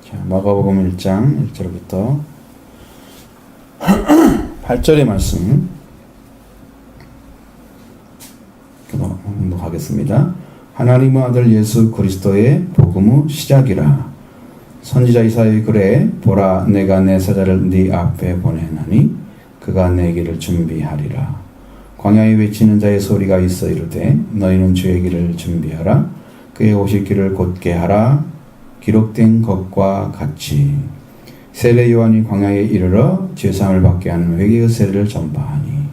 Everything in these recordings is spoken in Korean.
자, 마가복음 1장 1절부터 8절의 말씀 하겠습니다. 하나님의 아들 예수 그리스도의 복음의 시작이라. 선지자 이사야의 글에 보라 내가 내 사자를 네 앞에 보내나니 그가 내 길을 준비하리라. 광야에 외치는 자의 소리가 있어 이르되 너희는 주의 길을 준비하라. 그의 오실 길을 곧게 하라. 기록된 것과 같이 세례 요한이 광야에 이르러 죄사함을 받게 하는 회개의 세례를 전파하니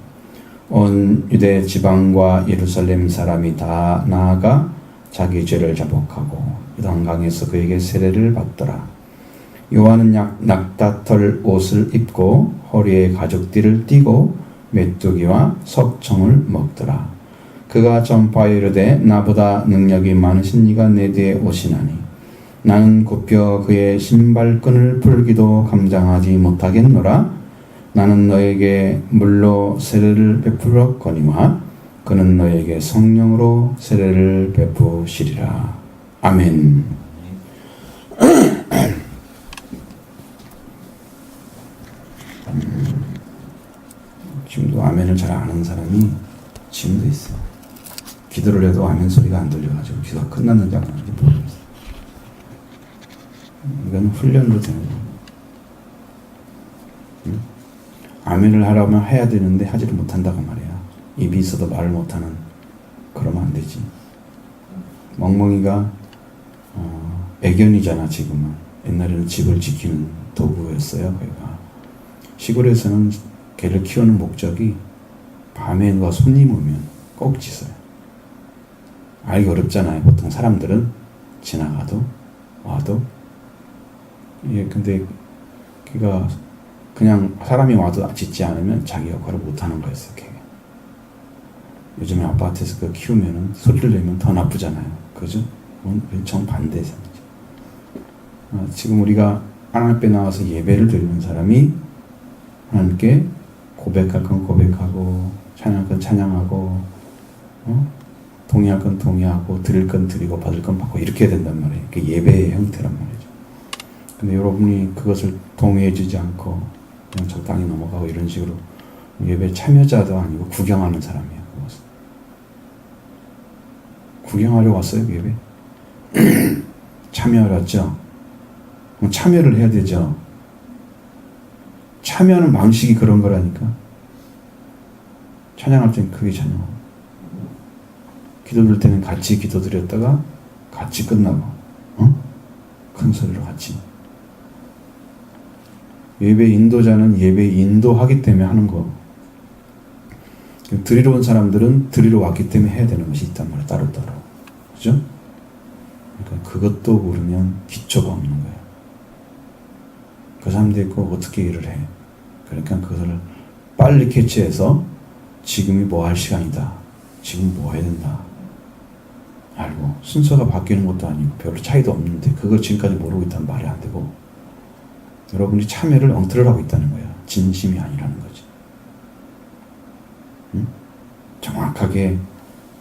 온 유대 지방과 예루살렘 사람이 다 나아가 자기 죄를 자복하고 요단강에서 그에게 세례를 받더라. 요한은 낙타털 옷을 입고 허리에 가죽띠를 띠고 메뚜기와 석청을 먹더라. 그가 전파에 이르되 나보다 능력이 많으신 이가 내 뒤에 오시나니 나는 굽혀 그의 신발끈을 풀기도 감당하지 못하겠노라. 나는 너에게 물로 세례를 베풀었거니와 그는 너에게 성령으로 세례를 베푸시리라. 아멘. 지금도 아멘을 잘 아는 사람이 지금도 있어. 기도를 해도 아멘 소리가 안 들려가지고 기도가 끝났는지 안 끝났는지 모르겠어. 이건 훈련도 되는 거예요. 아멘을 하려면 해야 되는데 하지를 못한다고 말이야. 입이 있어도 말을 못하는. 그러면 안 되지. 멍멍이가 애견이잖아 지금은. 옛날에는 집을 지키는 도구였어요. 걔가. 시골에서는 개를 키우는 목적이 밤에 누가 손님 오면 꼭 짖어요. 알기 어렵잖아요. 보통 사람들은 지나가도 와도. 예, 근데 걔가 그냥 사람이 와도 짖지 않으면 자기 역할을 못하는 거였어요. 걔가. 요즘에 아파트에서 그거 키우면은 소리를 내면 더 나쁘잖아요. 그죠? 그건 정반대죠. 지금 우리가 하나님 앞에 나와서 예배를 드리는 사람이 하나님께 고백할 건 고백하고 찬양할 건 찬양하고 동의할 건 동의하고 드릴 건 드리고 받을 건 받고 이렇게 해야 된단 말이에요. 그게 예배의 형태란 말이죠. 근데 여러분이 그것을 동의해 주지 않고 그냥 적당히 넘어가고 이런 식으로 예배 참여자도 아니고 구경하는 사람이에요. 그것은. 구경하러 왔어요, 예배? 참여하러 왔죠? 그럼 참여를 해야 되죠. 참여하는 방식이 그런 거라니까. 찬양할 때는 크게 찬양하고 기도드릴 때는 같이 기도드렸다가 같이 끝나고 큰 소리로 같이. 예배 인도자는 예배 인도하기 때문에 하는 거. 드리러 온 사람들은 드리러 왔기 때문에 해야 되는 것이 있단 말이에요. 따로따로. 그죠? 그러니까 그것도 모르면 기초가 없는 거예요. 그 사람들이 꼭 어떻게 일을 해. 그러니까 그것을 빨리 캐치해서 지금이 뭐 할 시간이다. 지금 뭐 해야 된다. 알고 순서가 바뀌는 것도 아니고 별로 차이도 없는데 그걸 지금까지 모르고 있다면 말이 안 되고 여러분이 참여를 엉터리를 하고 있다는 거야. 진심이 아니라는 거지. 응? 정확하게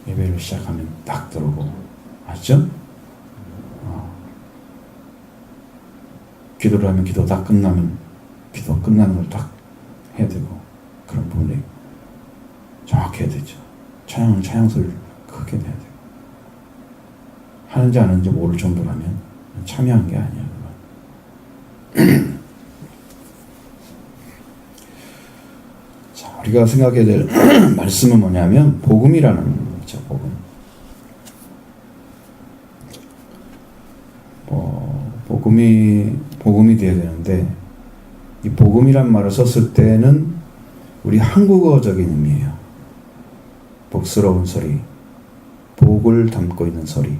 예배를 시작하면 딱 들어오고 맞죠? 기도를 하면 기도 딱 끝나면 기도 끝나는 걸 딱 해야 되고 그런 부분이 정확히 해야 되죠. 찬양은 찬양 소리를 크게 내야 되고 하는지 안 하는지 모를 정도라면 참여한 게 아니야. 자, 우리가 생각해야 될 말씀은 뭐냐면 복음이라는 거죠. 복음이 돼야 되는데 이 복음이란 말을 썼을 때는 우리 한국어적인 의미예요. 복스러운 소리, 복을 담고 있는 소리,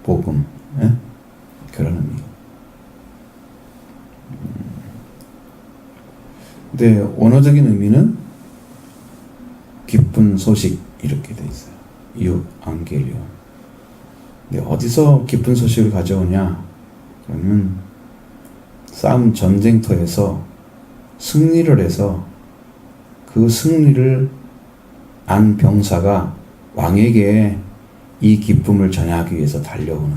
복음, 예? 그런 의미. 근데 언어적인 의미는 기쁜 소식 이렇게 돼 있어요. 유앙겔리온. 근데 어디서 기쁜 소식을 가져오냐? 그러면 싸움 전쟁터에서 승리를 해서 그 승리를 안 병사가 왕에게 이 기쁨을 전하기 위해서 달려오는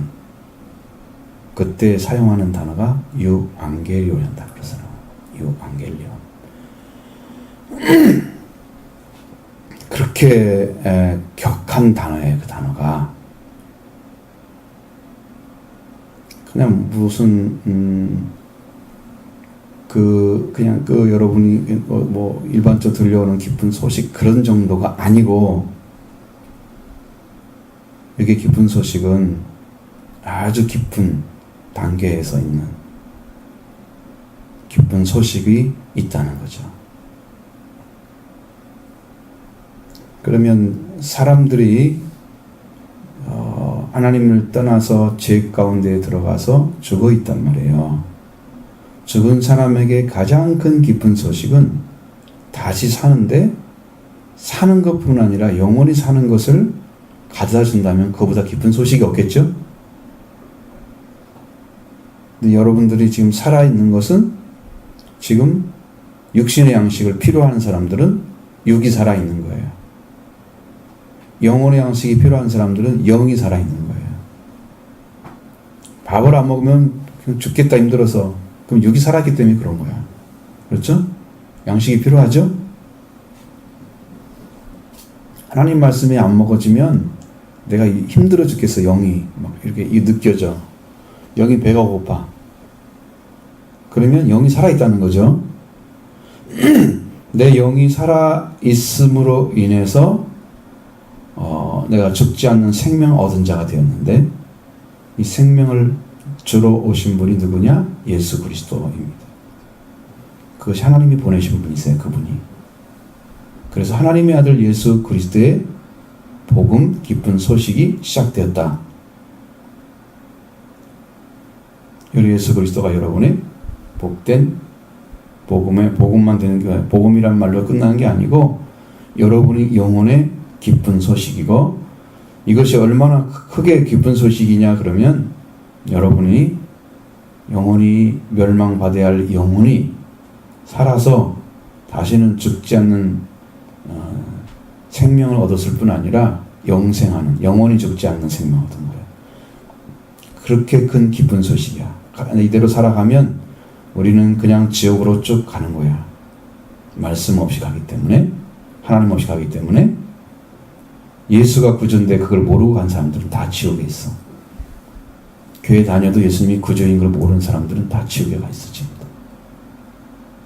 그때 사용하는 단어가 유앙겔리온이다 그래서 유앙겔리온. 그렇게 격한 단어예요. 그 단어가 그냥 무슨 그냥 여러분이 뭐 일반적으로 들려오는 기쁜 소식 그런 정도가 아니고, 이게 기쁜 소식은 아주 깊은 단계에서 있는 기쁜 소식이 있다는 거죠. 그러면 사람들이 하나님을 떠나서 죄 가운데 들어가서 죽어 있단 말이에요. 죽은 사람에게 가장 큰 기쁜 소식은 다시 사는데, 사는 것뿐 아니라 영원히 사는 것을 가져다 준다면 그보다 기쁜 소식이 없겠죠? 근데 여러분들이 지금 살아있는 것은, 지금 육신의 양식을 필요한 사람들은 육이 살아있는 거예요. 영혼의 양식이 필요한 사람들은 영이 살아있는 거예요. 밥을 안 먹으면 죽겠다 힘들어서, 그럼 육이 살았기 때문에 그런 거야. 그렇죠? 양식이 필요하죠? 하나님 말씀이 안 먹어지면 내가 힘들어 죽겠어. 영이 막 이렇게 느껴져. 영이 배가 고파. 그러면 영이 살아있다는 거죠. 내 영이 살아있음으로 인해서 내가 죽지 않는 생명을 얻은 자가 되었는데, 이 생명을 주러 오신 분이 누구냐? 예수 그리스도입니다. 그것이 하나님이 보내신 분이세요. 그분이. 그래서 하나님의 아들 예수 그리스도의 복음, 기쁜 소식이 시작되었다. 우리 예수 그리스도가 여러분의 복된 복음만 되는 게, 복음이란 말로 끝나는 게 아니고 여러분이 영혼의 기쁜 소식이고, 이것이 얼마나 크게 기쁜 소식이냐 그러면, 여러분이 영혼이 멸망받아야 할 영혼이 살아서 다시는 죽지 않는 생명을 얻었을 뿐 아니라 영생하는, 영원히 죽지 않는 생명을 얻은 거예요. 그렇게 큰 기쁜 소식이야. 이대로 살아가면 우리는 그냥 지옥으로 쭉 가는 거야. 말씀 없이 가기 때문에, 하나님 없이 가기 때문에. 예수가 구주인데 그걸 모르고 간 사람들은 다 지옥에 있어. 교회 다녀도 예수님이 구주인 걸 모르는 사람들은 다 지옥에 가 있어. 지금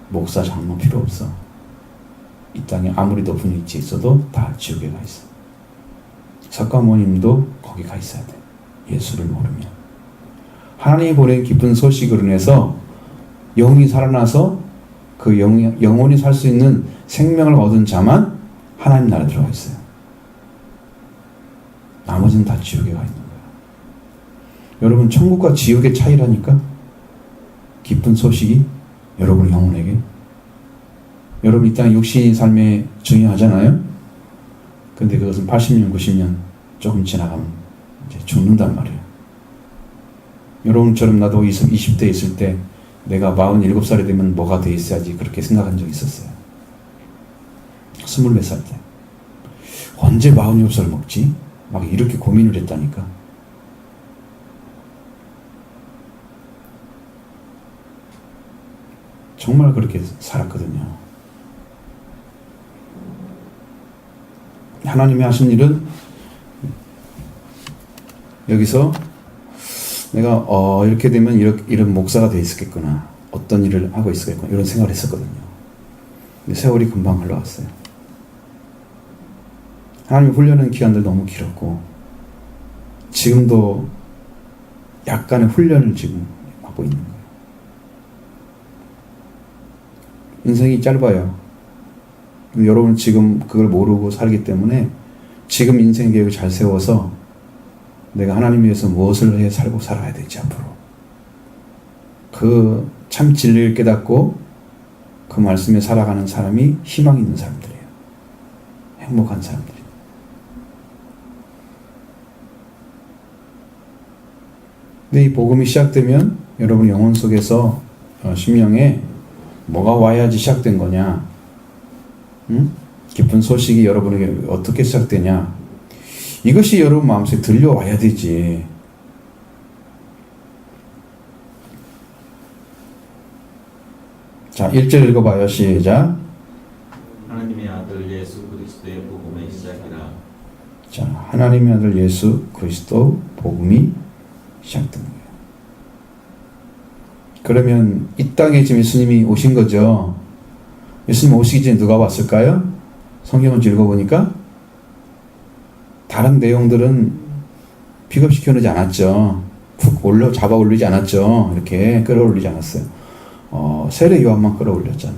목사 장로 필요 없어. 이 땅에 아무리 높은 위치에 있어도 다 지옥에 가 있어. 석가모님도 거기 가 있어야 돼. 예수를 모르면. 하나님이 보낸 기쁜 소식으로 인해서 영이 살아나서 그 영혼이 살 수 있는 생명을 얻은 자만 하나님 나라에 들어가 있어요. 나머지는 다 지옥에 가 있는 거예요. 여러분, 천국과 지옥의 차이라니까? 기쁜 소식이 여러분 영혼에게. 여러분 이 땅 육신의 삶에 중요하잖아요? 근데 그것은 80년, 90년 조금 지나가면 이제 죽는단 말이에요. 여러분처럼 나도 20대 있을 때 내가 47살이 되면 뭐가 돼 있어야지 그렇게 생각한 적이 있었어요. 24살 때. 언제 47살 먹지? 막 이렇게 고민을 했다니까. 정말 그렇게 살았거든요. 하나님이 하신 일은 여기서 내가 이렇게 되면 이런 목사가 돼 있었겠구나. 어떤 일을 하고 있었겠구나. 이런 생각을 했었거든요. 근데 세월이 금방 흘러갔어요. 하나님 훈련하는 기간들 너무 길었고, 지금도 약간의 훈련을 지금 하고 있는 거예요. 인생이 짧아요. 여러분 지금 그걸 모르고 살기 때문에 지금 인생 계획을 잘 세워서 내가 하나님 위해서 무엇을 해 살고 살아야 될지 앞으로 그 참 진리를 깨닫고 그 말씀에 살아가는 사람이 희망 있는 사람들이에요. 행복한 사람들이에요. 근데 이 복음이 시작되면 여러분 영혼 속에서 심령에 뭐가 와야지 시작된 거냐? 응? 기쁜 소식이 여러분에게 어떻게 시작되냐? 이것이 여러분 마음속에 들려와야 되지. 자, 1절 읽어봐요. 시작. 하나님의 아들 예수 그리스도의 복음의 시작이라. 자, 하나님의 아들 예수 그리스도 복음이 시작된 거예요. 그러면 이 땅에 지금 예수님이 오신 거죠. 예수님 오시기 전에 누가 왔을까요? 성경을 읽어보니까 다른 내용들은 픽업시켜놓지 않았죠. 푹 잡아 올리지 않았죠. 이렇게 끌어올리지 않았어요. 세례 요한만 끌어올렸잖아.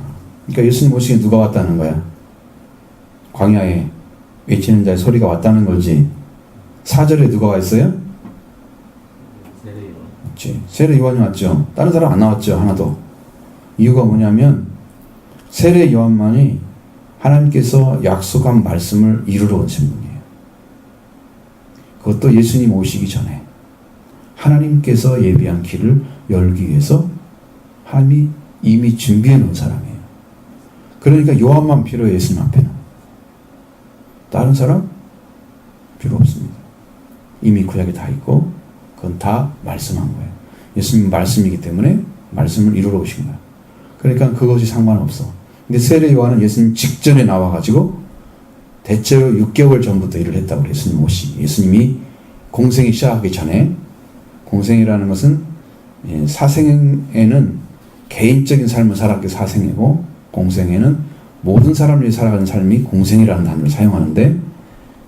그러니까 예수님 오시기 전에 누가 왔다는 거야? 광야에 외치는 자의 소리가 왔다는 거지. 4절에 누가 와 있어요? 세례 요한이 왔죠. 다른 사람 안 나왔죠. 하나도. 이유가 뭐냐면 세례 요한만이 하나님께서 약속한 말씀을 이루러 온 신분이에요. 그것도 예수님 오시기 전에 하나님께서 예비한 길을 열기 위해서 하나님이 이미 준비해 놓은 사람이에요. 그러니까 요한만 필요해요. 예수님 앞에는. 다른 사람 필요 없습니다. 이미 구약에 다 있고 그건 다 말씀한 거예요. 예수님은 말씀이기 때문에 말씀을 이루러 오신 거예요. 그러니까 그것이 상관없어. 근데 세례 요한은 예수님 직전에 나와가지고 대체로 6개월 전부터 일을 했다고 그래요. 예수님이 공생이 시작하기 전에. 공생이라는 것은 사생에는 개인적인 삶을 살았기 사생이고, 공생에는 모든 사람들이 살아가는 삶이 공생이라는 단어를 사용하는데,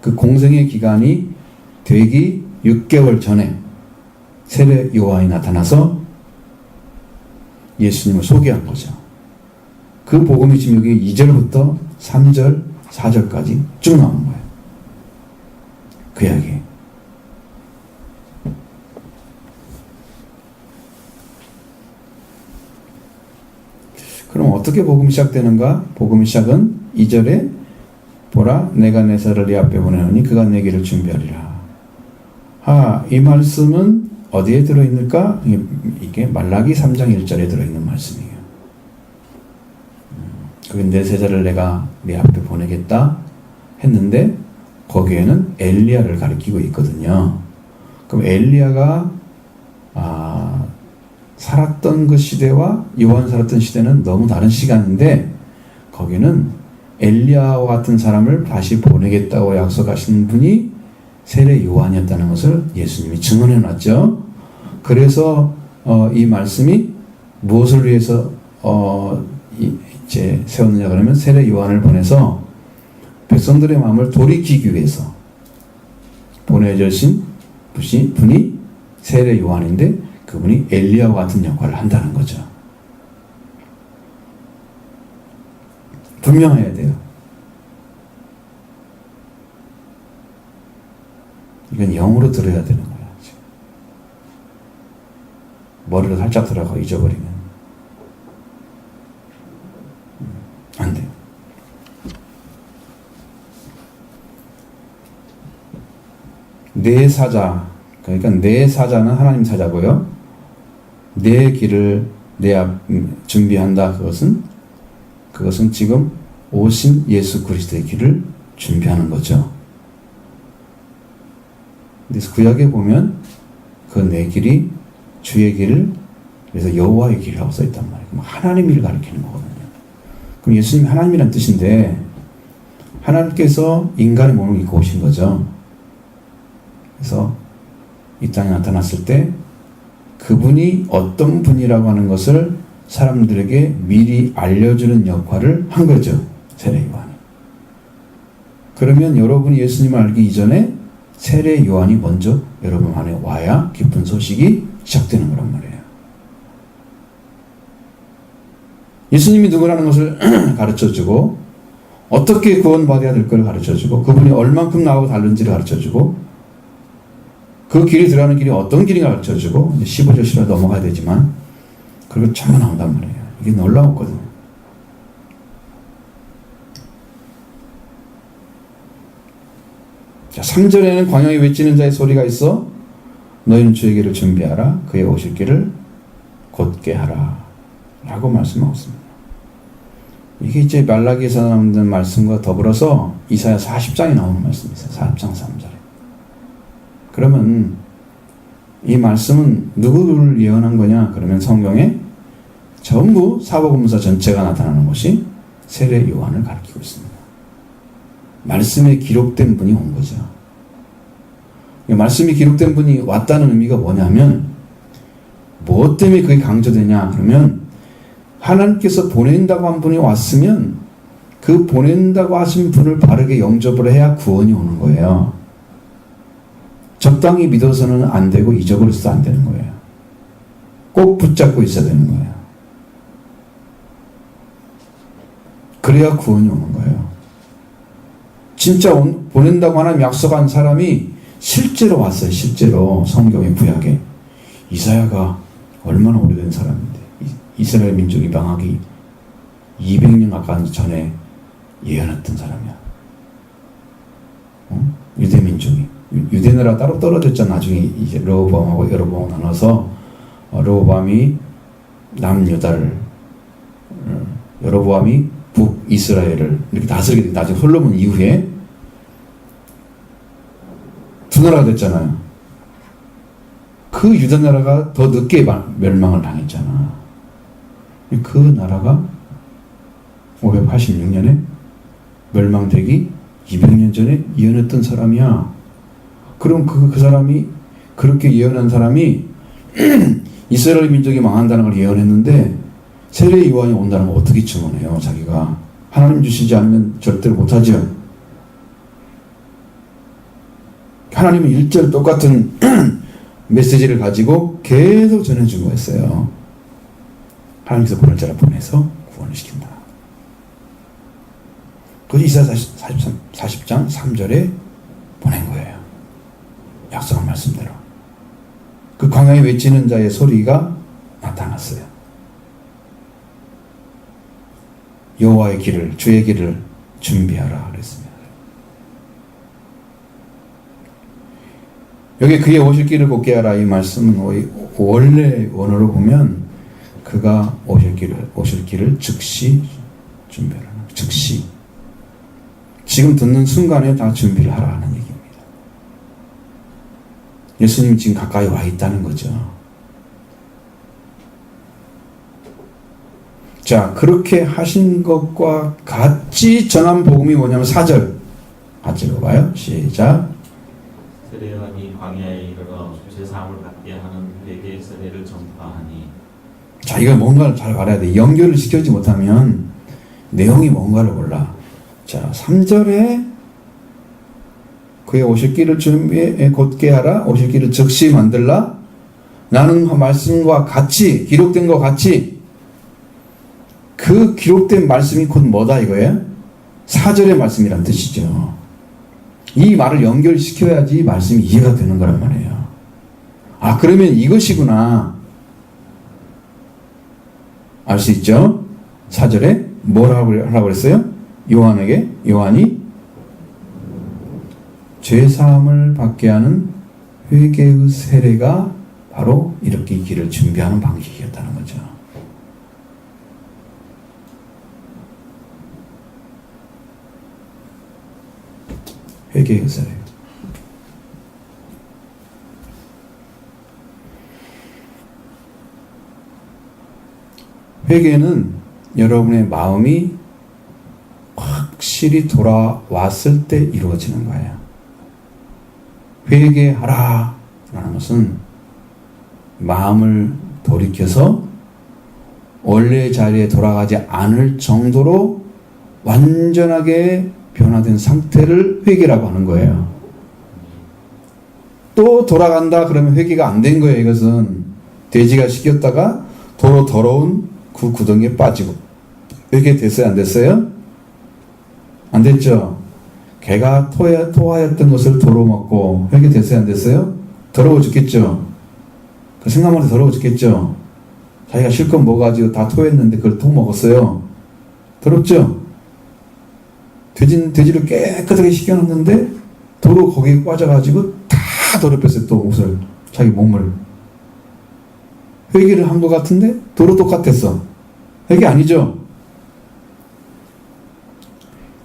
그 공생의 기간이 되기 6개월 전에 세례 요한이 나타나서 예수님을 소개한 거죠. 그 복음이 지금 여기 2절부터 3절, 4절까지 쭉 나오는 거예요. 그 이야기. 그럼 어떻게 복음이 시작되는가? 복음의 시작은 2절에 보라 내가 내 사를 네 앞에 보내노니 그가 내 길을 준비하리라. 이 말씀은 어디에 들어있을까? 이게 말라기 3장 1절에 들어있는 말씀이에요. 그게 내 세자를 내가 네 앞에 보내겠다 했는데 거기에는 엘리야를 가리키고 있거든요. 그럼 엘리야가 살았던 그 시대와 요한 살았던 시대는 너무 다른 시간인데 거기는 엘리야와 같은 사람을 다시 보내겠다고 약속하신 분이 세례 요한이었다는 것을 예수님이 증언해 놨죠. 그래서 이 말씀이 무엇을 위해서 이제 세웠느냐 그러면 세례 요한을 보내서 백성들의 마음을 돌이키기 위해서 보내주신 분이 세례 요한인데 그분이 엘리야와 같은 역할을 한다는 거죠. 분명해야 돼요. 이건 영으로 들어야 되는 거야. 머리로 살짝 들어가고 잊어버리면 안 돼요. 내 사자, 그러니까 내 사자는 하나님 사자고요. 내 길을 내 앞 준비한다. 그것은 지금 오신 예수 그리스도의 길을 준비하는 거죠. 그래서 구약에 보면 그 내 길이 주의 길을, 그래서 여호와의 길이라고 써있단 말이에요. 그럼 하나님 일을 가리키는 거거든요. 그럼 예수님이 하나님이라는 뜻인데 하나님께서 인간의 몸을 입고 오신 거죠. 그래서 이 땅에 나타났을 때 그분이 어떤 분이라고 하는 것을 사람들에게 미리 알려주는 역할을 한 거죠. 세례 요한이. 그러면 여러분이 예수님을 알기 이전에 세례 요한이 먼저 여러분 안에 와야 기쁜 소식이 시작되는 거란 말이에요. 예수님이 누구라는 것을 가르쳐주고 어떻게 구원받아야 될 걸 가르쳐주고 그분이 얼만큼 나하고 다른지를 가르쳐주고 그 길이 들어가는 길이 어떤 길인가 가르쳐주고 15절시로 넘어가야 되지만 그걸 전부 나온단 말이에요. 이게 놀라웠거든요. 자, 3절에는 광야에 외치는 자의 소리가 있어 너희는 주의 길을 준비하라 그의 오실 길을 곧게 하라 라고 말씀하고 있습니다. 이게 이제 말라기에서 나오는 말씀과 더불어서 이사야 40장에 나오는 말씀이 있어요. 40장 3절에. 그러면 이 말씀은 누구를 예언한 거냐? 그러면 성경에 전부 사복음서 전체가 나타나는 것이 세례 요한을 가리키고 있습니다. 말씀에 기록된 분이 온 거죠. 말씀이 기록된 분이 왔다는 의미가 뭐냐면 무엇 때문에 그게 강조되냐 그러면 하나님께서 보낸다고 한 분이 왔으면 그 보낸다고 하신 분을 바르게 영접을 해야 구원이 오는 거예요. 적당히 믿어서는 안 되고 잊어버려서도 안 되는 거예요. 꼭 붙잡고 있어야 되는 거예요. 그래야 구원이 오는 거예요. 진짜 보낸다고 하나님 약속한 사람이 실제로 왔어요. 실제로 성경의 구약에. 이사야가 얼마나 오래된 사람인데 이스라엘 민족이 망하기 200년 가까이 전에 예언했던 사람이야. 유대 민족이. 유대 나라 따로 떨어졌잖아. 나중에 이제 르호보암하고 여로보암 나눠서 르호보암이 남유다를, 여로보암이 북이스라엘을 이렇게 다스리게 돼. 나중에 솔로몬 이후에 두 나라가 됐잖아요. 그 유다 나라가 더 늦게 멸망을 당했잖아. 그 나라가 586년에 멸망되기 200년 전에 예언했던 사람이야. 그럼 그 사람이, 그렇게 예언한 사람이 이스라엘 민족이 망한다는 걸 예언했는데 세례 요한이 온다는 걸 어떻게 증언해요? 자기가 하나님 주시지 않으면 절대로 못하죠. 하나님은 일절 똑같은 메시지를 가지고 계속 전해주고 했어요. 하나님께서 보낼 자를 보내서 구원을 시킨다. 그것이 이사야 40장 3절에 보낸 거예요. 약속한 말씀대로. 그 광야에 외치는 자의 소리가 나타났어요. 여호와의 길을, 주의 길을 준비하라 그랬습니다. 여기 그의 오실 길을 곱게 하라 이 말씀은 원래 원어로 보면 그가 오실 길을 즉시 준비하라. 즉시. 지금 듣는 순간에 다 준비를 하라는 얘기입니다. 예수님이 지금 가까이 와 있다는 거죠. 자, 그렇게 하신 것과 같이 전한 복음이 뭐냐면 4절. 같이 읽어봐요. 시작. 세례 요한이 광야에 이르러 제사함을 받게 하는 회개의 세례를 전파하니. 자, 이거 뭔가를 잘 알아야 돼. 연결을 시켜주지 못하면 내용이 뭔가를 몰라. 자, 3절에 그의 오실 길을 준비해 곧게 하라. 오실 길을 즉시 만들라. 나는 말씀과 같이 기록된 것 같이 그 기록된 말씀이 곧 뭐다 이거예요? 4절의 말씀이란 뜻이죠. 이 말을 연결시켜야지 말씀이 이해가 되는 거란 말이에요. 아, 그러면 이것이구나. 알 수 있죠? 4절에 뭐라고 하라고 그랬어요? 요한이 죄사함을 받게 하는 회개의 세례가 바로 이렇게 길을 준비하는 방식이었다는 거죠. 회개의 세례. 회개는 여러분의 마음이 확실히 돌아왔을 때 이루어지는 거예요. 회개하라 라는 것은 마음을 돌이켜서 원래 자리에 돌아가지 않을 정도로 완전하게 변화된 상태를 회개라고 하는 거예요. 또 돌아간다 그러면 회개가 안 된 거예요. 이것은 돼지가 시켰다가 도로 더러운 그 구덩이에 빠지고. 회개 됐어요? 안 됐어요? 안 됐죠? 개가 토하였던 것을 도로 먹고 회개 됐어요? 안 됐어요? 더러워 죽겠죠? 그 생각만 해도 더러워 죽겠죠? 자기가 실컷 먹어가지고 다 토했는데 그걸 또 먹었어요. 더럽죠? 돼지를 깨끗하게 씻겨놨는데 도로 거기에 빠져가지고 다 더럽혔어요. 또 옷을, 자기 몸을. 회개를 한 것 같은데 도로 똑같았어. 회개 아니죠?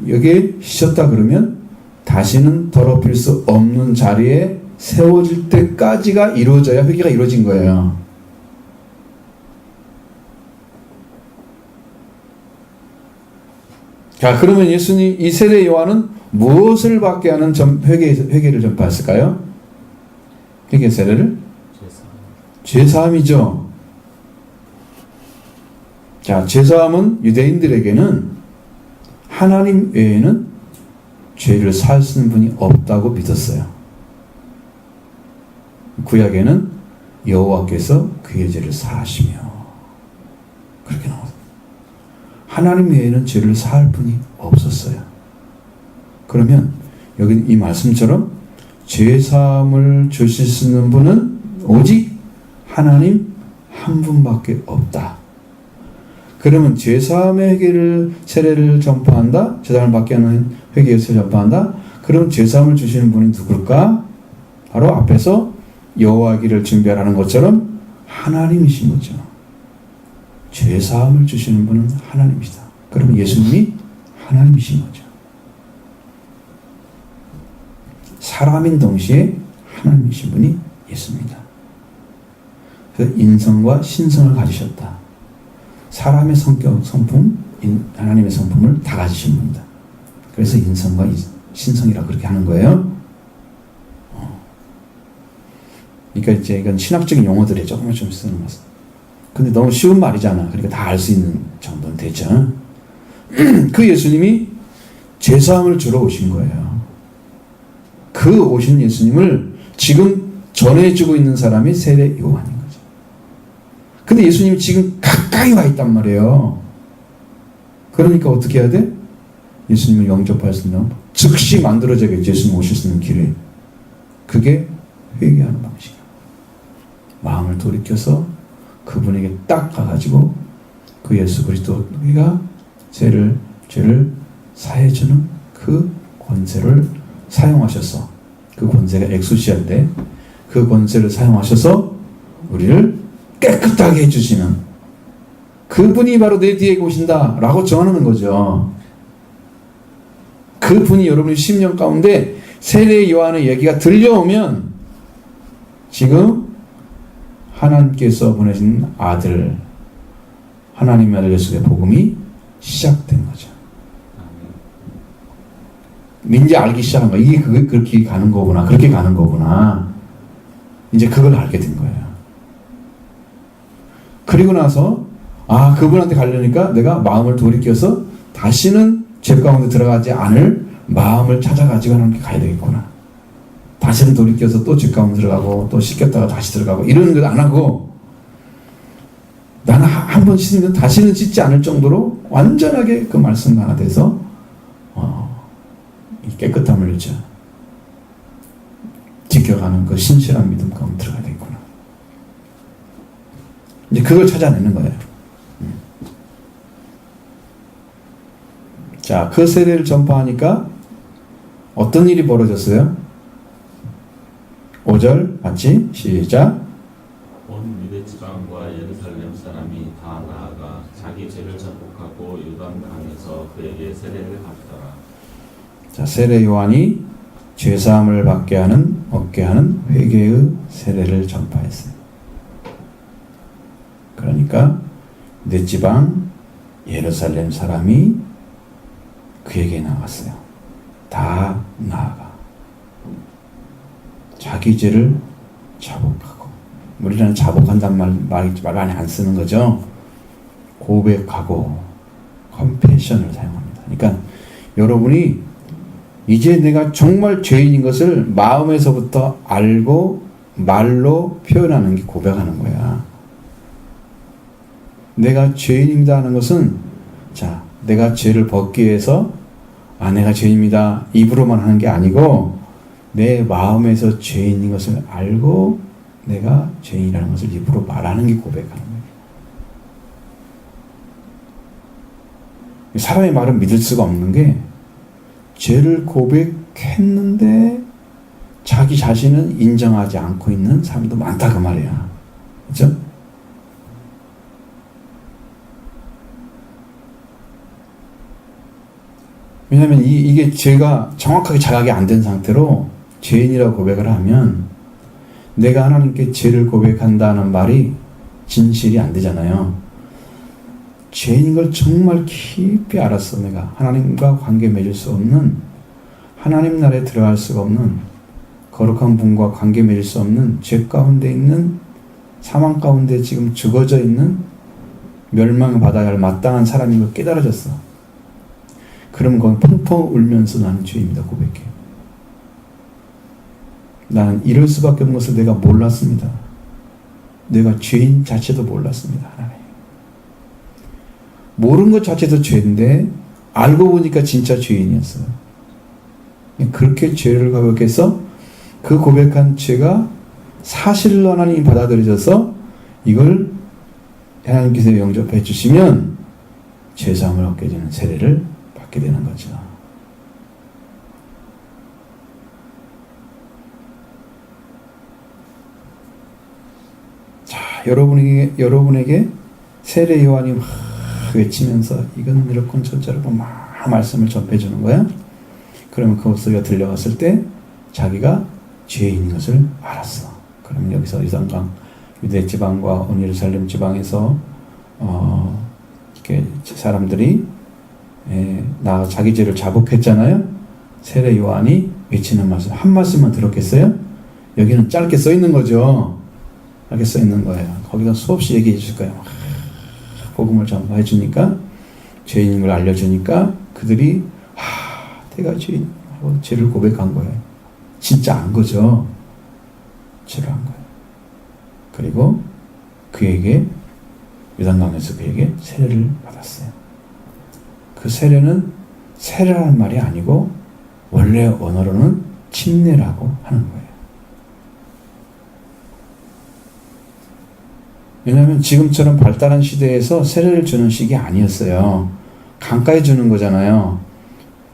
여기에 씻었다 그러면 다시는 더럽힐 수 없는 자리에 세워질 때까지가 이루어져야 회개가 이루어진 거예요. 자, 그러면 예수님, 이 세례 요한은 무엇을 받게 하는 회개를 전파했을까요? 회개 세례를? 죄사함이죠. 자, 죄사함은 유대인들에게는 하나님 외에는 죄를 사할 수 있는 분이 없다고 믿었어요. 구약에는 여호와께서 그의 죄를 사하시며 그렇게 나왔어요. 하나님 외에는 죄를 사할 분이 없었어요. 그러면 여기 이 말씀처럼 죄사함을 주실 수 있는 분은 오직 하나님 한 분밖에 없다. 그러면 죄사함의 회개를 세례를 전파한다. 죄사함을 받게 하는 회개의 세례를 전파한다. 그럼 죄사함을 주시는 분이 누굴까? 바로 앞에서 여호와기를 준비하라는 것처럼 하나님이신 거죠. 죄사함을 주시는 분은 하나님이시다. 그러면 예수님이 하나님이신 거죠. 사람인 동시에 하나님이신 분이 예수입니다. 그래서 인성과 신성을 가지셨다. 사람의 성격, 성품, 하나님의 성품을 다 가지신 분이다. 그래서 인성과 신성이라고 그렇게 하는 거예요. 그러니까 이제 이건 신학적인 용어들이 조금 쓰는 거죠. 근데 너무 쉬운 말이잖아. 그러니까 다 알 수 있는 정도는 되죠. 그 예수님이 죄사함을 주러 오신 거예요. 그 오신 예수님을 지금 전해주고 있는 사람이 세례 요한인 거죠. 근데 예수님이 지금 가까이 와 있단 말이에요. 그러니까 어떻게 해야 돼? 예수님을 영접할 수 있는 즉시 만들어져야겠죠. 예수님 오실 수 있는 길에. 그게 회개하는 방식이에요. 마음을 돌이켜서 그분에게 딱 가가지고 그 예수 그리스도가 죄를 사해주는 그 권세를 사용하셔서, 그 권세가 엑수시아인데 그 권세를 사용하셔서 우리를 깨끗하게 해주시는 그분이 바로 내 뒤에 오신다 라고 정하는 거죠. 그분이 여러분의 심령 가운데 세례 요한의 얘기가 들려오면 지금 하나님께서 보내신 아들, 하나님의 아들 예수의 복음이 시작된 거죠. 이제 알기 시작한 거야. 이게 그렇게 가는 거구나. 그렇게 가는 거구나. 이제 그걸 알게 된 거예요. 그리고 나서 그분한테 가려니까 내가 마음을 돌이켜서 다시는 죄 가운데 들어가지 않을 마음을 찾아가지고 하나님께 가야 되겠구나. 다시는 돌이켜서 또 죄 가운데 들어가고 또 씻겼다가 다시 들어가고 이러는 걸 안 하고 나는 한 번 씻으면 다시는 씻지 않을 정도로 완전하게 그 말씀 하나 돼서 이 깨끗함을 지켜가는 그 신실한 믿음 가운데 들어가야 되겠구나. 이제 그걸 찾아내는 거예요. 자, 그 세례를 전파하니까 어떤 일이 벌어졌어요? 5절 같이 시작. 온 유대 지방과 예루살렘 사람이 다 나아가 자기 죄를 자복하고 요단강에서 그에게 세례를 받더라. 자, 세례 요한이 죄사함을 얻게 하는 회개의 세례를 전파했어요. 그러니까 내 지방 예루살렘 사람이 그에게 나갔어요. 다 나아가 자기 죄를 자복하고, 우리는 자복한단 말 많이 안 쓰는 거죠. 고백하고 컴패션을 사용합니다. 그러니까 여러분이 이제 내가 정말 죄인인 것을 마음에서부터 알고 말로 표현하는 게 고백하는 거야. 내가 죄인입니다 하는 것은, 자, 내가 죄를 벗기 위해서 내가 죄인입니다 입으로만 하는 게 아니고 내 마음에서 죄인인 것을 알고 내가 죄인이라는 것을 입으로 말하는 게 고백하는 거예요. 사람의 말은 믿을 수가 없는 게, 죄를 고백했는데 자기 자신은 인정하지 않고 있는 사람도 많다 그 말이야. 그렇죠? 왜냐하면 이게 죄가 정확하게 자각이 안 된 상태로 죄인이라고 고백을 하면 내가 하나님께 죄를 고백한다는 말이 진실이 안 되잖아요. 죄인인 걸 정말 깊이 알았어. 내가 하나님과 관계 맺을 수 없는, 하나님 나라에 들어갈 수가 없는, 거룩한 분과 관계 맺을 수 없는 죄 가운데 있는, 사망 가운데 지금 죽어져 있는, 멸망받아야 할 마땅한 사람인 걸 깨달아졌어. 그럼 그건 펑펑 울면서 나는 죄입니다 고백해. 나는 이럴 수밖에 없는 것을 내가 몰랐습니다. 내가 죄인 자체도 몰랐습니다. 하나님. 모르는 것 자체도 죄인데 알고 보니까 진짜 죄인이었어요. 그렇게 죄를 고백해서 그 고백한 죄가 사실로 하나님이 받아들여져서 이걸 하나님께서 영접해 주시면 죄사함을 얻게 되는 세례를 받게 되는 거죠. 자, 여러분에게 세례 요한이 막 외치면서 이건 이렇군 저쩌고 막 말씀을 전해주는 거야. 그러면 그 목소리가 들려갔을 때 자기가 죄인인 것을 알았어. 그러면 여기서 이단강 유대 지방과 온 예루살렘 지방에서 이렇게 사람들이 나 자기 죄를 자복했잖아요. 세례 요한이 외치는 말씀 한 말씀만 들었겠어요? 여기는 짧게 써 있는 거죠. 짧게 써 있는 거예요. 거기가 수없이 얘기해 주실 거예요. 복음을 전파해 주니까 죄인인 걸 알려주니까 그들이 내가 죄인 하고 죄를 고백한 거예요. 진짜 안 거죠. 죄를 한 거예요. 그리고 그에게 요단강에서 그에게 세례를 받았어요. 그 세례는 세례라는 말이 아니고 원래 언어로는 침례라고 하는 거예요. 왜냐하면 지금처럼 발달한 시대에서 세례를 주는 식이 아니었어요. 강가에 주는 거잖아요.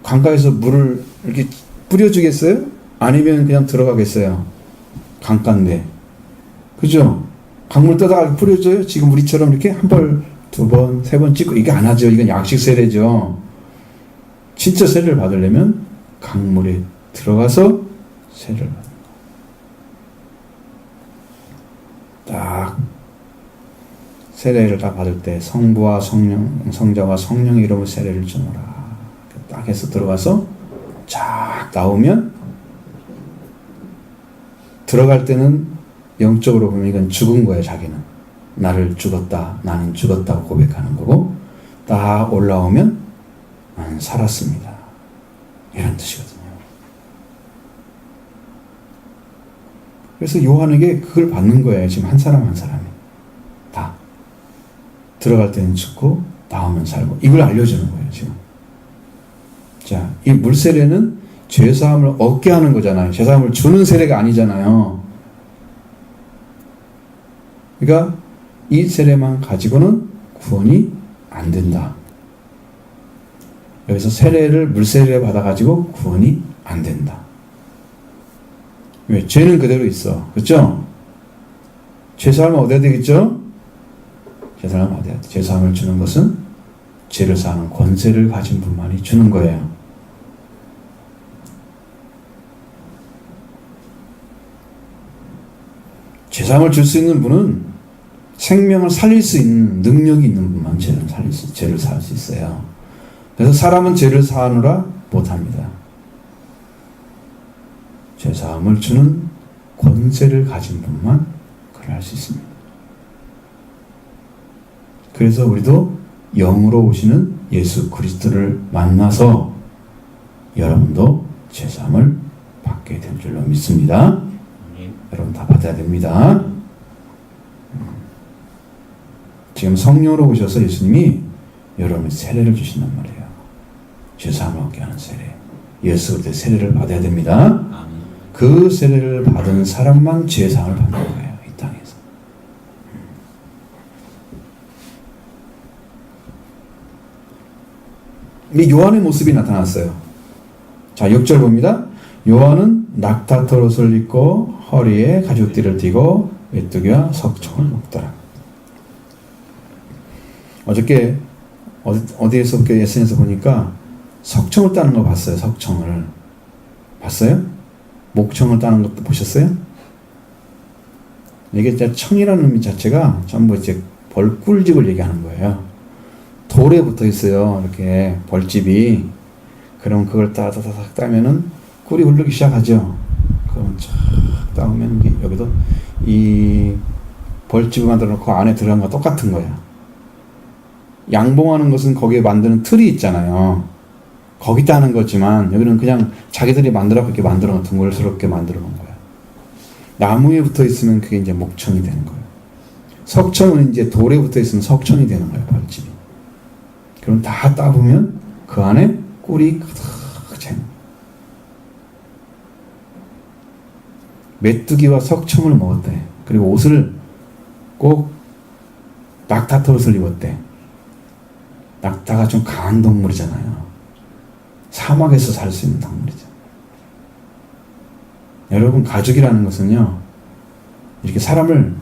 강가에서 물을 이렇게 뿌려주겠어요? 아니면 그냥 들어가겠어요? 강가인데. 그죠? 강물 떠다가 뿌려줘요? 지금 우리처럼 이렇게 한 번, 두 번, 세 번 찍고 이게 안 하죠. 이건 약식 세례죠. 진짜 세례를 받으려면 강물에 들어가서 세례를 받는 거. 딱 세례를 다 받을 때 성부와 성자와 성령의 이름으로 세례를 주노라. 딱 해서 들어가서 쫙 나오면 들어갈 때는 영적으로 보면 이건 죽은 거예요. 자기는 나를 죽었다, 나는 죽었다고 고백하는 거고 딱 올라오면 나는 살았습니다. 이런 뜻이거든요. 그래서 요한에게 그걸 받는 거예요. 지금 한 사람 한 사람이 다 들어갈 때는 죽고 나오면 살고 이걸 알려주는 거예요. 지금 자, 이 물세례는 죄사함을 얻게 하는 거잖아요. 죄사함을 주는 세례가 아니잖아요. 그러니까 이 세례만 가지고는 구원이 안 된다. 여기서 세례를 물세례 받아가지고 구원이 안 된다. 왜? 죄는 그대로 있어. 그렇죠? 죄사함을 얻어야 되겠죠? 죄사함을 얻어야 돼. 죄사함을 주는 것은 죄를 사하는 권세를 가진 분만이 주는 거예요. 죄사함을 줄 수 있는 분은 생명을 살릴 수 있는 능력이 있는 분만 죄를 사할 수 있어요. 그래서 사람은 죄를 사하느라 못합니다. 죄사함을 주는 권세를 가진 분만 그걸 할 수 있습니다. 그래서 우리도 영으로 오시는 예수 그리스도를 만나서 여러분도 죄사함을 받게 될 줄로 믿습니다. 여러분 다 받아야 됩니다. 지금 성령으로 오셔서 예수님이 여러분의 세례를 주신단 말이에요. 죄사함을 얻게 하는 세례. 예수 그리스도의 세례를 받아야 됩니다. 그 세례를 받은 사람만 죄사함을 받는 거예요. 이 땅에서. 이 요한의 모습이 나타났어요. 자, 6절 봅니다. 요한은 낙타털 옷을 입고 허리에 가죽띠를 띠고 메뚜기와 석청을 먹더라. 어저께 어디에서 SNS에서 보니까 석청을 따는 거 봤어요. 석청을 봤어요? 목청을 따는 것도 보셨어요? 이게 청이라는 의미 자체가 전부 이제 벌꿀집을 얘기하는 거예요. 돌에 붙어 있어요. 이렇게 벌집이. 그럼 그걸 따다다닥 따면은 꿀이 흐르기 시작하죠. 그럼 쫙 따오면 여기도 이 벌집을 만들어 놓고 안에 들어간 거 똑같은 거야. 양봉하는 것은 거기에 만드는 틀이 있잖아요. 거기 따는 거지만 여기는 그냥 자기들이 이렇게 만들어 놓은 둥글스럽게 만들어 놓은 거야. 나무에 붙어 있으면 그게 이제 목청이 되는 거예요. 석청은 이제 돌에 붙어 있으면 석청이 되는 거예요. 벌집이. 그럼 다 따보면 그 안에 꿀이 가득 채는 거예요. 메뚜기와 석청을 먹었대. 그리고 옷을 꼭 낙타 옷을 입었대. 낙타가 좀 강한 동물이잖아요. 사막에서 살 수 있는 동물이죠. 여러분, 가죽이라는 것은요, 이렇게 사람을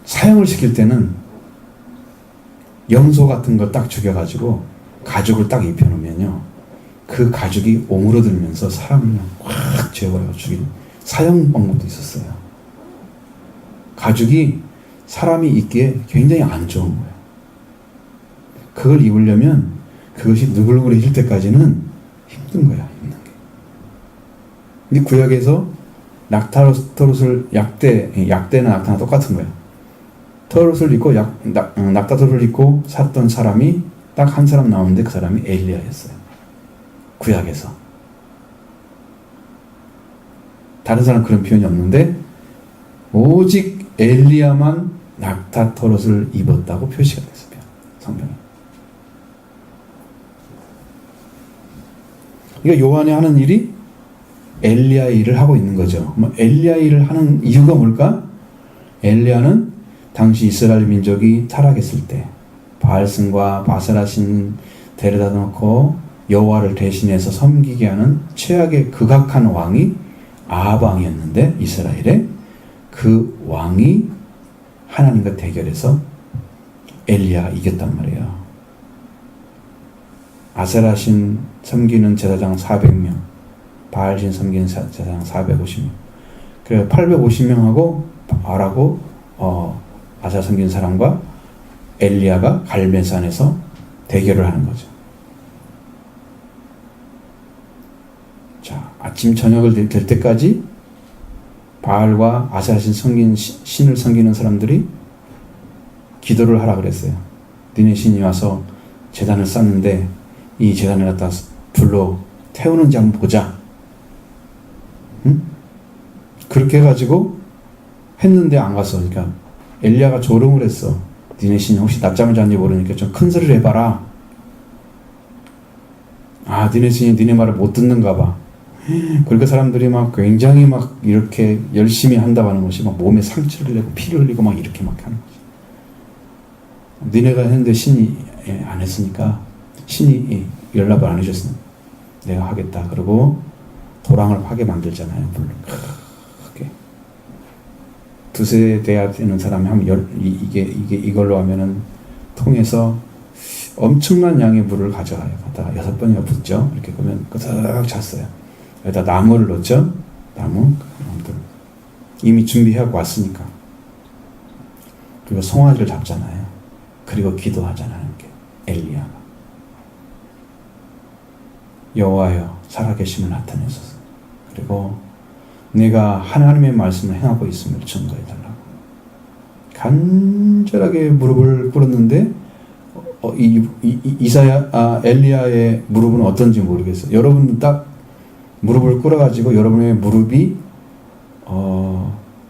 사형을 시킬 때는 염소 같은 거 딱 죽여가지고 가죽을 딱 입혀놓으면요, 그 가죽이 오므러들면서 사람을 그냥 꽉 죄버려 죽이는 사형 방법도 있었어요. 가죽이 사람이 입기에 굉장히 안 좋은 거예요. 그걸 입으려면 그것이 누글누글해질 때까지는 힘든 거야, 입는 게. 근데 구약에서 낙타털옷을 약대나 낙타나 똑같은 거야. 털옷을 입고 낙타털을 입고 샀던 사람이 딱 한 사람 나오는데 그 사람이 엘리야였어요. 구약에서. 다른 사람 그런 표현이 없는데 오직 엘리야만 낙타털옷을 입었다고 표시가 됐어요. 성경에. 그러니까 요한이 하는 일이 엘리야의 일을 하고 있는 거죠. 엘리야의 일을 하는 이유가 뭘까? 엘리야는 당시 이스라엘 민족이 타락했을 때 바알신과 바세라신 데려다 놓고 여호와를 대신해서 섬기게 하는 최악의 극악한 왕이 아합 왕이었는데, 이스라엘에 그 왕이 하나님과 대결해서 엘리야가 이겼단 말이에요. 아세라신 섬기는 제사장 400명, 바알신 섬기는 제사장 450명. 그래서 850명하고 바알하고 아세라 섬기는 사람과 엘리야가 갈멜산에서 대결을 하는 거죠. 자, 아침 저녁을 될 때까지 바알과 아세라신 섬기는 신을 섬기는 사람들이 기도를 하라 그랬어요. 너네 신이 와서 제단을 쌓는데 이 제단을 갖다 불로 태우는지 한번 보자. 응? 그렇게 해가지고 했는데 안 갔어. 그러니까 엘리야가 조롱을 했어. 니네 신이 혹시 낮잠을 잤는지 모르니까 좀 큰 소리를 해봐라. 아, 니네 신이 니네 말을 못 듣는가 봐. 그러니까 사람들이 막 굉장히 막 이렇게 열심히 한다고 하는 것이 막 몸에 상처를 내고 피를 흘리고 막 이렇게 막 하는 거지. 니네가 했는데 신이 안 했으니까 신이 연락을 안 해줬으니 내가 하겠다. 그리고 도랑을 하게 만들잖아요. 물론 크게 두세 대야 되는 사람이 하면 이걸로 하면은 통해서 엄청난 양의 물을 가져가요. 갖다가 6번이나 붓죠. 이렇게 보면 끄덕 찼어요. 여기다 나무를 넣죠. 나무 이미 준비하고 왔으니까. 그리고 송아지를 잡잖아요. 그리고 기도하잖아요. 엘리야가 여호와여 살아계심을 나타내소서. 그리고 내가 하나님의 말씀을 행하고 있음을 증거해달라고 간절하게 무릎을 꿇었는데 엘리야의 무릎은 어떤지 모르겠어요. 여러분 딱 무릎을 꿇어가지고 여러분의 무릎이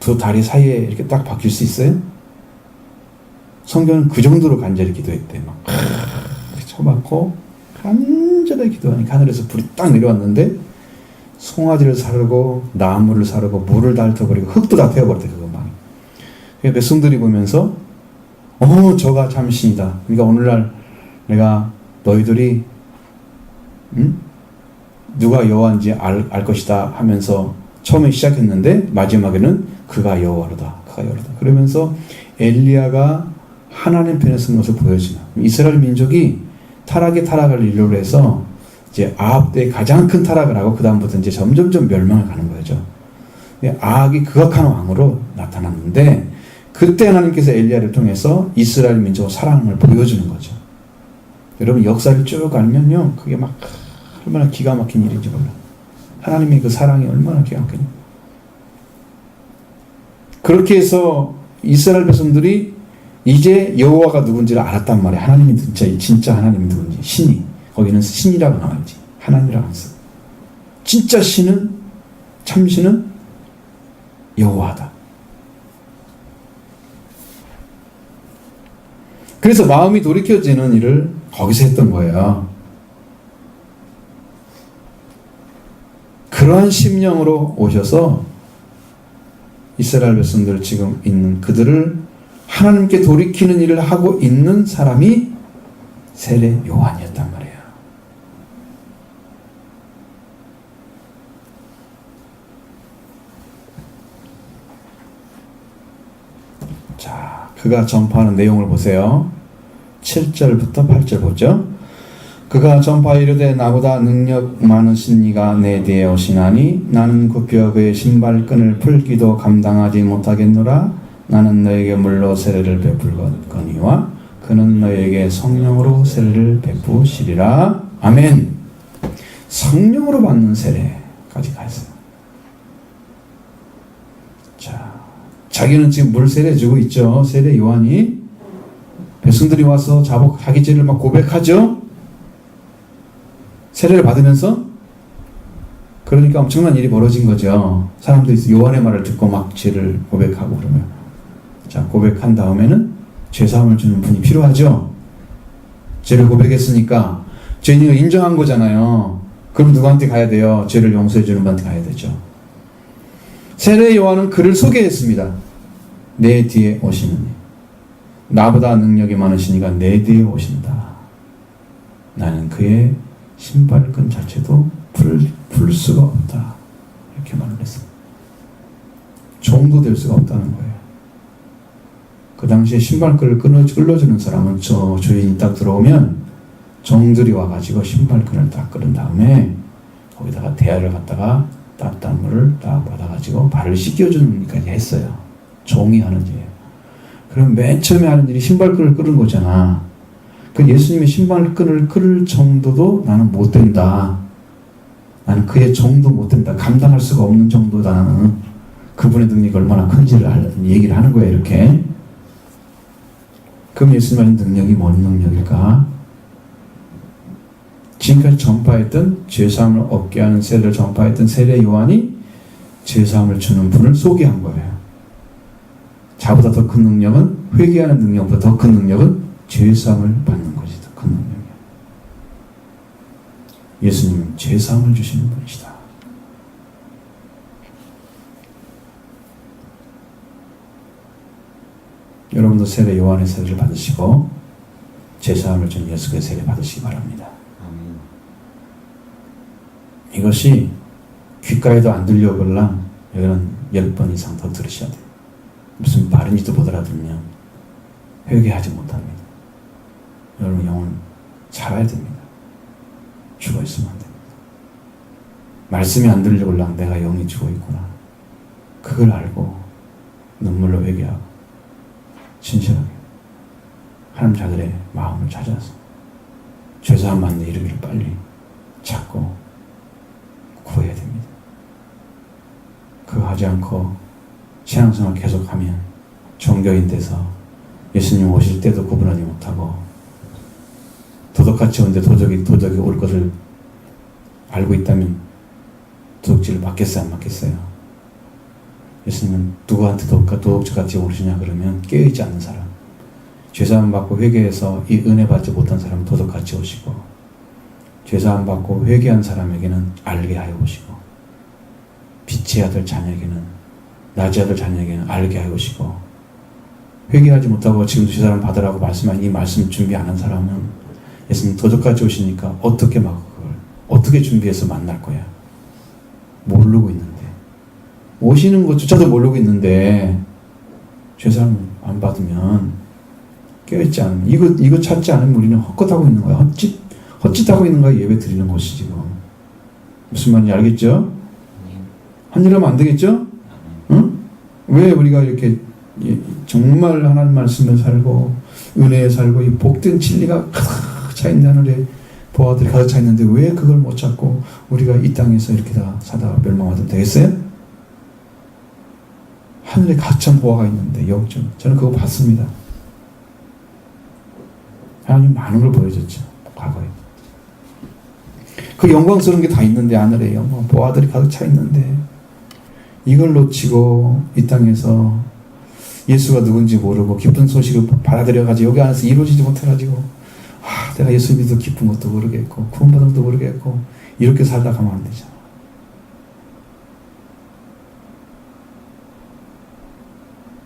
두 다리 사이에 이렇게 딱 박힐 수 있어요? 성경은 그 정도로 간절히 기도했대. 막 쳐박고 간절하게 기도하니까 하늘에서 불이 딱 내려왔는데 송아지를 사르고 나무를 사르고 물을 다 훑어버리고 흙도 다 태워버렸대. 그거 막. 그러니까 백성들이 보면서 저가 참 신이다. 그러니까 오늘날 내가 너희들이 누가 여호와인지 알 것이다 하면서 처음에 시작했는데 마지막에는 그가 여호와로다. 그가 여호와로다. 그러면서 엘리야가 하나님 편에 선 것을 보여주는 이스라엘 민족이 타락을 일로 해서 이제 아합 때 가장 큰 타락을 하고 그 다음부터 이제 점점점 멸망을 가는 거죠. 아합이 극악한 왕으로 나타났는데 그때 하나님께서 엘리야를 통해서 이스라엘 민족 사랑을 보여주는 거죠. 여러분 역사를 쭉 알면요, 그게 막 얼마나 기가 막힌 일인지 몰라. 하나님의 그 사랑이 얼마나 기가 막히냐. 그렇게 해서 이스라엘 백성들이 이제 여호와가 누군지를 알았단 말이야. 하나님이 진짜 하나님이 누군지. 신이, 거기는 신이라고 나와있지, 하나님이라고 안 써. 진짜 신은, 참신은 여호와다. 그래서 마음이 돌이켜지는 일을 거기서 했던 거예요. 그러한 심령으로 오셔서 이스라엘 백성들 지금 있는 그들을 하나님께 돌이키는 일을 하고 있는 사람이 세례 요한이었단 말이에요. 자, 그가 전파하는 내용을 보세요. 7절부터 8절 보죠. 그가 전파하여 이르되 나보다 능력 많으신 이가 내 뒤에 오시나니 나는 굽혀 그의 신발끈을 풀기도 감당하지 못하겠노라. 나는 너에게 물로 세례를 베풀거니와 그는 너에게 성령으로 세례를 베푸시리라. 아멘. 성령으로 받는 세례까지 가있어요. 자, 자기는 지금 물 세례 주고 있죠. 세례 요한이. 백성들이 와서 자기 죄를 막 고백하죠. 세례를 받으면서. 그러니까 엄청난 일이 벌어진 거죠. 사람들이 요한의 말을 듣고 막 죄를 고백하고 그러면, 자, 고백한 다음에는 죄사함을 주는 분이 필요하죠. 죄를 고백했으니까 죄인을 인정한 거잖아요. 그럼 누구한테 가야 돼요? 죄를 용서해 주는 분한테 가야 되죠. 세례 요한은 그를 소개했습니다. 내 뒤에 오시는, 나보다 능력이 많으시니까 내 뒤에 오신다. 나는 그의 신발끈 자체도 풀 수가 없다. 이렇게 말을 했습니다. 종도 될 수가 없다는 거예요. 그 당시에 신발끈을 끌어주는 사람은 저 주인이 딱 들어오면 종들이 와가지고 신발끈을 딱 끌은 다음에 거기다가 대야를 갖다가 따뜻한 물을 딱 받아가지고 발을 씻겨주는 일까지 했어요. 종이 하는 일이에요. 그럼 맨 처음에 하는 일이 신발끈을 끄는 거잖아. 그 예수님의 신발끈을 끌을 정도도 나는 못 된다. 나는 그의 정도 못 된다. 감당할 수가 없는 정도다. 나는 그분의 능력이 얼마나 큰지를 얘기를 하는 거예요. 이렇게. 그럼 예수님의 능력이 뭔 능력일까? 지금까지 전파했던 죄사함을 얻게 하는 세례를 전파했던 세례 요한이 죄사함을 주는 분을 소개한 거예요. 자보다 더 큰 능력은, 회개하는 능력보다 더 큰 능력은 죄사함을 받는 것이 더 큰 능력이에요. 예수님은 죄사함을 주시는 분이시다. 여러분도 세례 요한의 세례를 받으시고 죄사함을 주는 예수의 세례 받으시기 바랍니다. 이것이 귓가에도 안 들려오걸랑 여러분 10번 이상 더 들으셔야 돼요. 무슨 말인지도 못 알아들으면 회개하지 못합니다. 여러분 영혼 살아야 됩니다. 죽어있으면 안 됩니다. 말씀이 안 들려올랑 내가 영이 죽어있구나. 그걸 알고 눈물로 회개하고 진실하게 하나님 자들의 마음을 찾아서 죄사함 받는 이르기를 빨리 찾고 구해야 됩니다. 그거 하지 않고 신앙생활 계속하면 종교인 돼서 예수님 오실 때도 구분하지 못하고 도덕같이 오는데 도덕이 올 것을 알고 있다면 도덕질을 맞겠어요? 안 맞겠어요? 예수님은 누구한테 도덕질같이 오르시냐 그러면 깨어있지 않는 사람, 죄사함 받고 회개해서 이 은혜 받지 못한 사람은 도덕같이 오시고, 죄사함 받고 회개한 사람에게는 알게 하여 오시고, 빛의 아들 자녀에게는, 낮의 아들 자녀에게는 알게 하여 오시고, 회개하지 못하고 지금도 죄사함 받으라고 말씀한 이 말씀 준비 안 한 사람은 예수님 도적같이 오시니까 어떻게 막 그걸 어떻게 준비해서 만날 거야? 모르고 있는데, 오시는 것조차도 모르고 있는데 죄사함 안 받으면, 깨어있지 않으면, 이거 찾지 않으면 우리는 헛것하고 있는 거야. 헛짓하고 있는 거야. 예배 드리는 것이 지금. 무슨 말인지 알겠죠? 한 일 하면 안 되겠죠? 응? 왜 우리가 이렇게 정말 하나님 말씀을 살고 은혜에 살고 이 복된 진리가 가득 차 차 있는데, 하늘에 보아들이 가득 차 있는데 왜 그걸 못 찾고 우리가 이 땅에서 이렇게 다 사다가 멸망하면 되겠어요? 하늘에 가득 찬 보아가 있는데 영점. 저는 그거 봤습니다. 하나님 많은 걸 보여줬죠. 과거에. 그 영광스러운 게 다 있는데, 하늘에 영광, 보아들이 가득 차 있는데 이걸 놓치고 이 땅에서 예수가 누군지 모르고 기쁜 소식을 받아들여가지고 여기 안에서 이루어지지 못해가지고 내가 예수 믿어 기쁜 것도 모르겠고 구원받은 것도 모르겠고 이렇게 살다 가면 안 되잖아.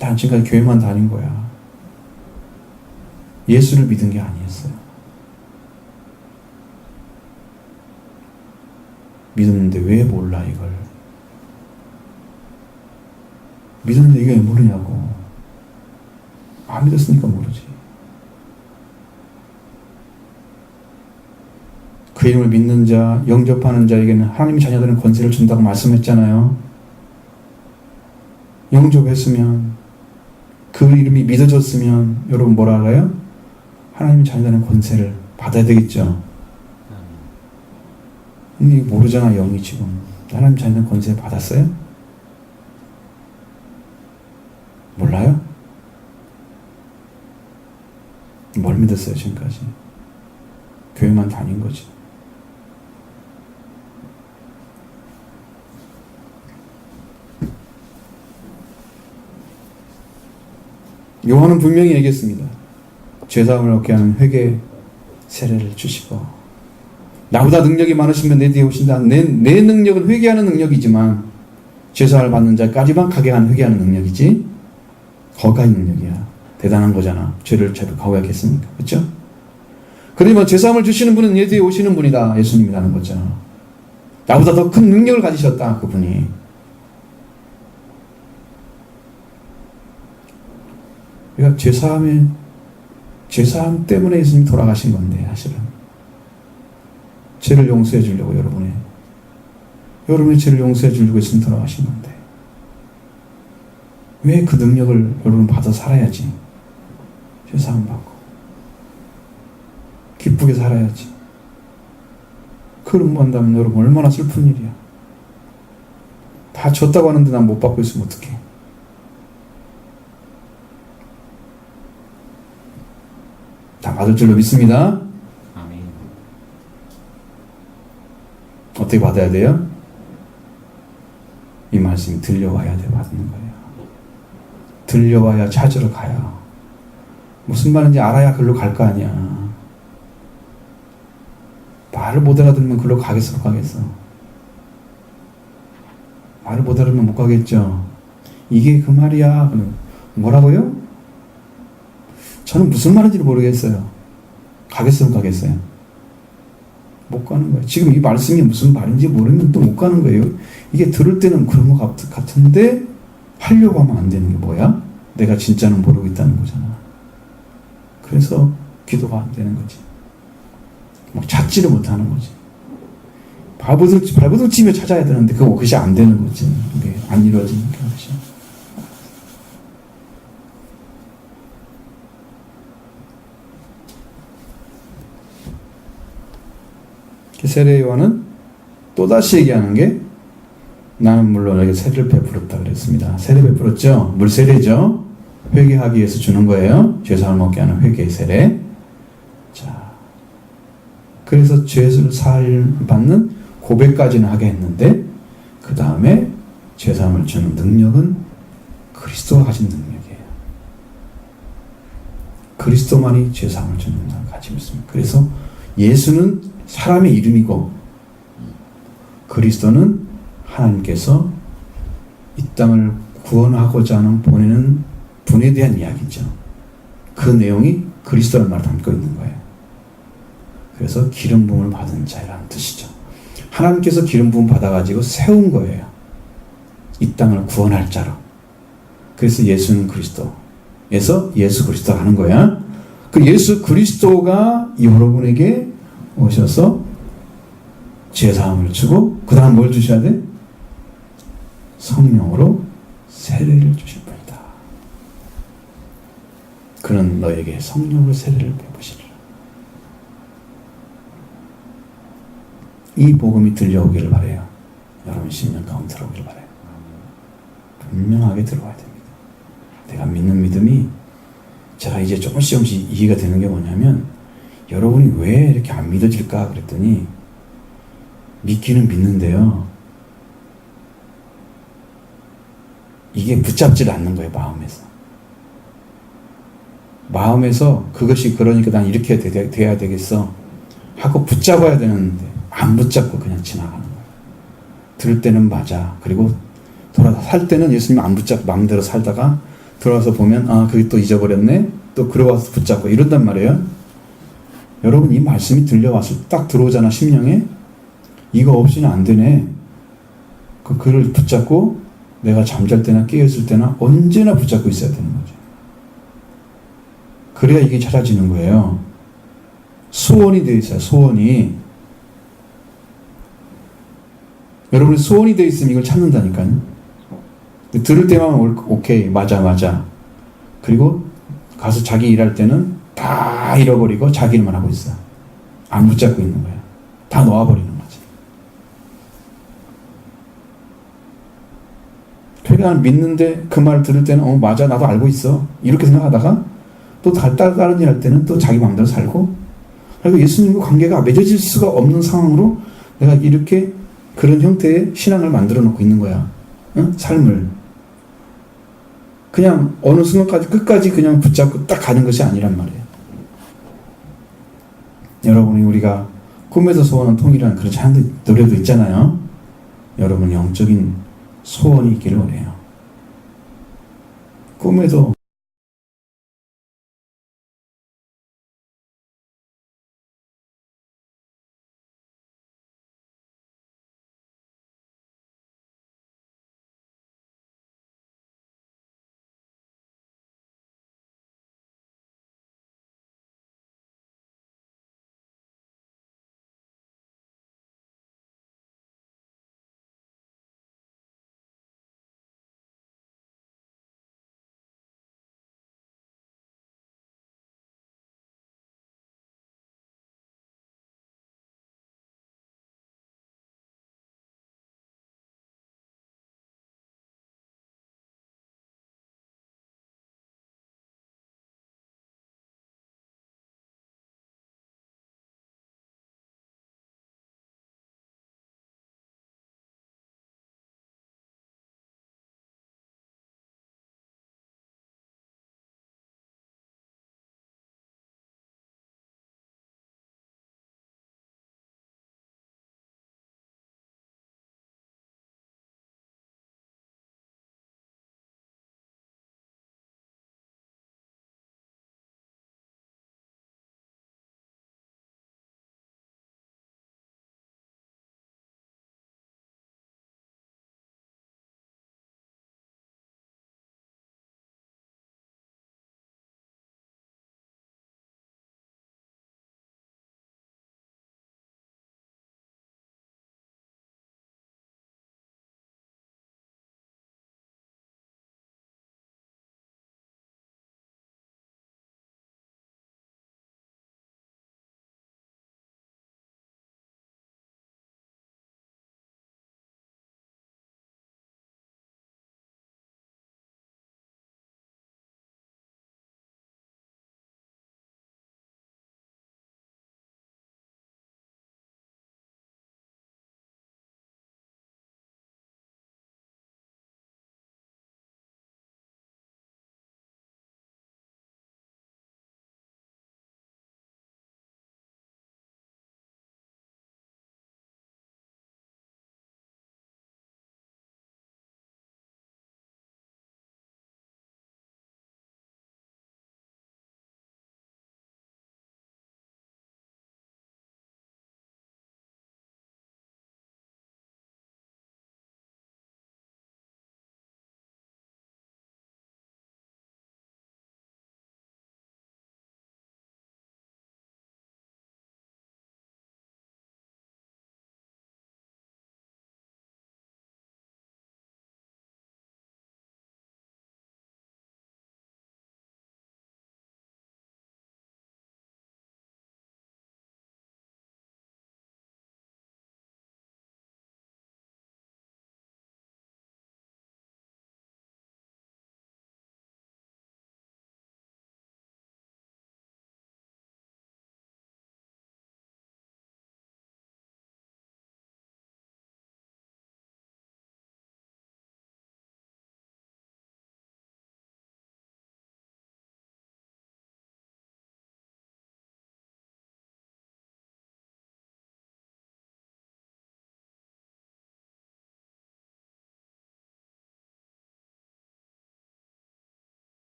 난 지금까지 교회만 다닌 거야. 예수를 믿은 게 아니었어요. 믿었는데 왜 몰라 이걸. 믿었는데 이게 왜 모르냐고. 안 믿었으니까 모르지. 그 이름을 믿는 자, 영접하는 자에게는 하나님의 자녀들은 권세를 준다고 말씀했잖아요. 영접했으면, 그 이름이 믿어졌으면 여러분 뭐라 알아요? 하나님의 자녀들은 권세를 받아야 되겠죠. 근데 모르잖아. 영이 지금 하나님 자녀들은 권세 받았어요? 몰라요? 뭘 믿었어요 지금까지? 교회만 다닌 거지. 요한은 분명히 얘기했습니다. 죄사함을 얻게 하는 회개 세례를 주시고, 나보다 능력이 많으시면 내 뒤에 오신다. 내 능력은 회개하는 능력이지만 죄사함을 받는 자까지만 가게 하는 회개하는 능력이지 거가의 능력이야. 대단한 거잖아. 죄를 거가 하겠습니까? 그렇죠? 그러면 죄사함을 주시는 분은 내 뒤에 오시는 분이다. 예수님이라는 거죠. 나보다 더 큰 능력을 가지셨다. 그분이. 그러니까 죄사함 때문에 예수님이 돌아가신 건데, 사실은 죄를 용서해 주려고, 여러분의 죄를 용서해 주려고 예수님 돌아가신 건데, 왜 그 능력을 여러분 받아 살아야지. 죄사함 받고 기쁘게 살아야지. 그런 거 한다면 여러분 얼마나 슬픈 일이야. 다 줬다고 하는데 난 못 받고 있으면 어떡해. 다 받을 줄로 믿습니다. 아멘. 어떻게 받아야 돼요? 이 말씀이 들려와야 돼. 받는 거예요. 들려와야 찾으러 가요. 무슨 말인지 알아야 글로 갈 거 아니야. 말을 못 알아들으면 글로 가겠어, 못 가겠어? 말을 못 알아들으면 못 가겠죠. 이게 그 말이야. 뭐라고요? 저는 무슨 말인지 모르겠어요. 가겠어요, 못 가겠어요? 못 가는 거예요. 지금 이 말씀이 무슨 말인지 모르면 또 못 가는 거예요. 이게 들을 때는 그런 것 같은데 하려고 하면 안 되는 게 뭐야? 내가 진짜는 모르고 있다는 거잖아. 그래서 기도가 안 되는 거지. 막 찾지를 못하는 거지. 발버둥 치며 찾아야 되는데 그것이 안 되는 거지. 이게 안 이루어지니까. 그렇죠? 세례 요한은 또다시 얘기하는 게, 나는 물론 너에게 세례를 베풀었다 그랬습니다. 세례 베풀었죠? 물세례죠? 회개하기 위해서 주는 거예요. 죄사함을 먹게 하는 회개 세례. 자, 그래서 죄를 사함을 받는 고백까지는 하게 했는데, 그 다음에 죄사함을 주는 능력은 그리스도가 가진 능력이에요. 그리스도만이 죄사함을 주는 능력을 가지고 있습니다. 그래서 예수는 사람의 이름이고, 그리스도는 하나님께서 이 땅을 구원하고자 하는 보내는 분에 대한 이야기죠. 그 내용이 그리스도라는 말을 담고 있는 거예요. 그래서 기름 부음을 받은 자라는 뜻이죠. 하나님께서 기름 부음 받아가지고 세운 거예요. 이 땅을 구원할 자로. 그래서 예수는 그리스도에서 예수 그리스도가 하는 거야. 그 예수 그리스도가 여러분에게 오셔서 죄사함을 주고, 그 다음 뭘 주셔야 돼? 성령으로 세례를 주실 분이다. 그는 너에게 성령으로 세례를 베푸시리라. 이 복음이 들려오기를 바라요. 여러분 심령 가운데 들어오기를 바라요. 분명하게 들어와야 됩니다. 내가 믿는 믿음이 제가 이제 조금씩 이해가 되는 게 뭐냐면 여러분이 왜 이렇게 안 믿어질까 그랬더니 믿기는 믿는데요. 이게 붙잡질 않는 거예요. 마음에서 그것이 그러니까 난 이렇게 돼야 되겠어 하고 붙잡아야 되는데 안 붙잡고 그냥 지나가는 거예요. 들을 때는 맞아. 그리고 돌아서 살 때는 예수님 안 붙잡고 마음대로 살다가 돌아와서 보면 그게 또 잊어버렸네. 또 그러고서 붙잡고 이런단 말이에요. 여러분 이 말씀이 들려왔을 때 딱 들어오잖아 심령에. 이거 없이는 안 되네. 그를 붙잡고 내가 잠잘 때나 깨어있을 때나 언제나 붙잡고 있어야 되는 거죠. 그래야 이게 찾아지는 거예요. 소원이 되어 있어요. 소원이. 여러분이 소원이 되어 있으면 이걸 찾는다니까요. 들을 때만 오케이 맞아. 그리고 가서 자기 일할 때는 다 잃어버리고 자기 일만 하고 있어. 안 붙잡고 있는 거야. 다 놓아버리는 거지. 그러니까 믿는데 그 말 들을 때는 맞아 나도 알고 있어 이렇게 생각하다가 또 다른 일 할 때는 또 자기 마음대로 살고 그리고 예수님과 관계가 맺어질 수가 없는 상황으로 내가 이렇게 그런 형태의 신앙을 만들어 놓고 있는 거야. 응? 삶을 그냥 어느 순간까지 끝까지 그냥 붙잡고 딱 가는 것이 아니란 말이에요. 여러분이 우리가 꿈에서 소원은 통이라는 그런 찬양 노래도 있잖아요. 여러분 영적인 소원이 있기를 원해요. 꿈에도